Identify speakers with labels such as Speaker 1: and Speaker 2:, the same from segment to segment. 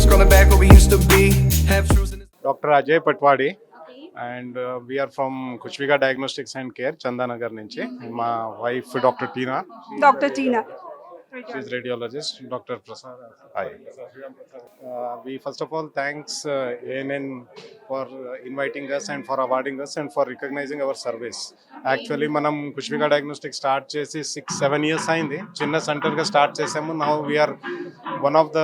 Speaker 1: scrolling back where we used to be. Have truths in this.
Speaker 2: Dr. Ajay Patwadi, and we are from Kushvika Diagnostics and Care, Chandanagar nunchi. My wife, Dr. Tina,
Speaker 3: Dr. Tina.
Speaker 2: she is radiologist. Dr. Prasad. Hi. We first of all thanks ANN for inviting us and for awarding us and for recognizing our service. Actually, మనం కుష్వికా diagnostic start చేసి 6-7 years అయింది. చిన్న సెంటర్గా start చేసాము. Now we are one of the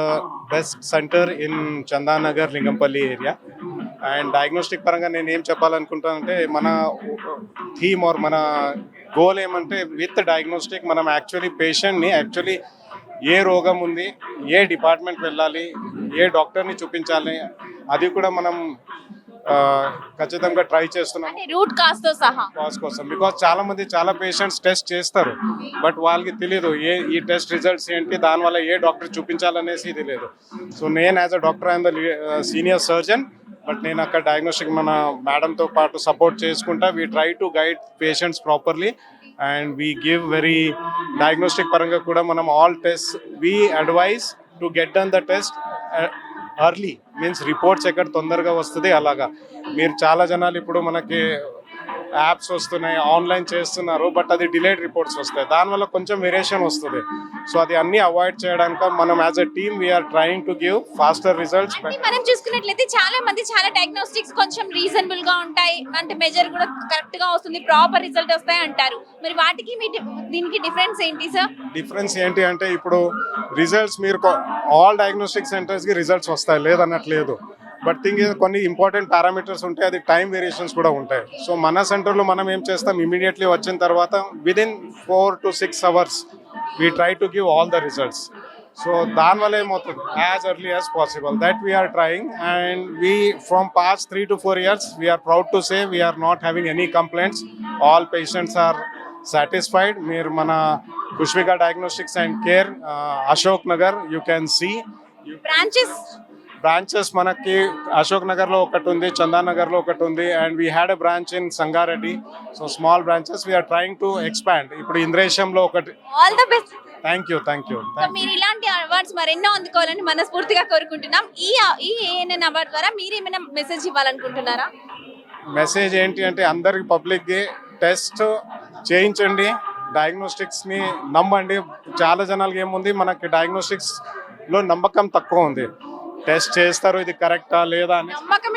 Speaker 2: best centre in Chandanagar Lingampalli area. And diagnostic పరంగా నేను ఏం చెప్పాలనుకుంటానంటే మన థీమ్ ఆర్ మన గోల్ ఏమంటే విత్ డయాగ్నోస్టిక్ మనం పేషెంట్ని ఏ రోగం ఉంది, ఏ డిపార్ట్మెంట్ వెళ్ళాలి, ఏ డాక్టర్ని చూపించాలి, అది కూడా మనం ఖచ్చితంగా ట్రై చేస్తున్నాం
Speaker 4: రూట్ కాజ్ తో సహా
Speaker 2: కాజ్ కోసం. బికాజ్ చాలా పేషెంట్స్ టెస్ట్ చేస్తారు, బట్ వాళ్ళకి తెలియదు ఈ టెస్ట్ రిజల్ట్స్ ఏంటి, దానివల్ల ఏ డాక్టర్ చూపించాలనేసి తెలియదు. సో నేను as a doctor I'm the senior surgeon, but నేను అక్కడ డయాగ్నోస్టిక్ మన మేడంతో పాటు సపోర్ట్ చేసుకుంటా. We try to guide patients properly and we give very diagnostic పరంగా కూడా మనం all test we advise to get done the test early. Means reports ఎక్కడ తొందరగా వస్తుంది అలాగా. మీరు చాలా జనాలు ఇప్పుడు మనకి యాప్స్ వస్తున్నాయి, ఆన్లైన్ చేస్తున్నారు, బట్ అది డిలేడ్ రిపోర్ట్స్ వస్తాయి, దానివల్ల కొంచెం వేరియేషన్ వస్తుంది. సో అది అన్ని అవాయిడ్ చేయడానికి మనం as a team we are trying to give faster results.
Speaker 4: మనం చూసుకున్నట్లయితే చాలా డయాగ్నోస్టిక్స్ కొంచెం రీజనబుల్ గా ఉంటాయి, అంటే మెజర్ కూడా కరెక్ట్ గా వస్తుంది, ప్రాపర్ రిజల్ట్ వస్తాయి అంటారు. మరి వాటికి దీనికి డిఫరెన్స్ ఏంటి సార్?
Speaker 2: డిఫరెన్స్ ఏంటి అంటే ఇప్పుడు రిజల్ట్స్ మీరు ఆల్ డయాగ్నోస్టిక్ సెంటర్స్కి రిజల్ట్స్ వస్తాయి లేదన్నట్లేదు, బట్ థింగ్ కొన్ని ఇంపార్టెంట్ పారామీటర్స్ ఉంటాయి, అది టైం వేరియేషన్స్ కూడా ఉంటాయి. సో మన సెంటర్లో మనం ఏం చేస్తాం, ఇమీడియట్లీ వచ్చిన తర్వాత within 4 to 6 hours we try to give all the results. So దానివల్ల ఏమవుతుంది, as early as possible that we're trying. And we from past 3 to 4 years we're proud to say we're not having any complaints. All patients are satisfied. మీరు మన Kushvika diagnostics and care Ashok Nagar you can see branches మనకి అశోక్ నగర్లో ఒకటి ఉంది, చందానగర్లో ఒకటి ఉంది, and we had a branch in Sangareddy. So small branches we are trying to expand. ఇప్పుడు ఇంద్రేశంలో ఒకటి.
Speaker 4: All the best.
Speaker 2: Thank you.
Speaker 4: మీరు ఇలాంటి అవార్డ్స్ మరెన్నో అందుకోవాలని మనస్ఫూర్తిగా కోరుకుంటున్నాం. ఈ ఏఎన్ఎన్ అవార్డ్ ద్వారా మీరు ఏమైనా మెసేజ్ ఇవ్వాలనుకుంటున్నారా?
Speaker 2: మెసేజ్ ఏంటి అంటే అందరికి పబ్లిక్కి టెస్ట్ చేయించండి, డయాగ్నోస్టిక్స్ని నమ్మండి. చాలా జనాలకి ఏముంది, మనకి డయాగ్నోస్టిక్స్లో నమ్మకం తక్కువ ఉంది. టెస్ట్ చేస్తారు, ఇది కరెక్టా లేదా అని నమ్మకం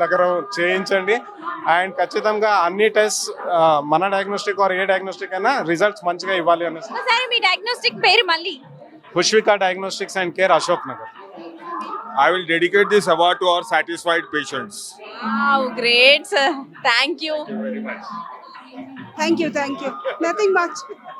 Speaker 2: దగ్గర చేయించండి. అండ్ ఖచ్చితంగా అన్ని టెస్ట్ మన డయాగ్నోస్టిక్ ఆర్ ఏ డయాగ్నోస్టిక్ అయినా రిజల్ట్స్ మంచిగా ఇవ్వాలి అనేసి.
Speaker 4: మీ డయాగ్నోస్టిక్ పేరు మళ్ళీ?
Speaker 2: Kushvika diagnostics and care Ashok Nagar.
Speaker 5: I will dedicate this award to our satisfied patients.
Speaker 4: Wow, great sir. Thank you.
Speaker 3: Thank you. Nothing much.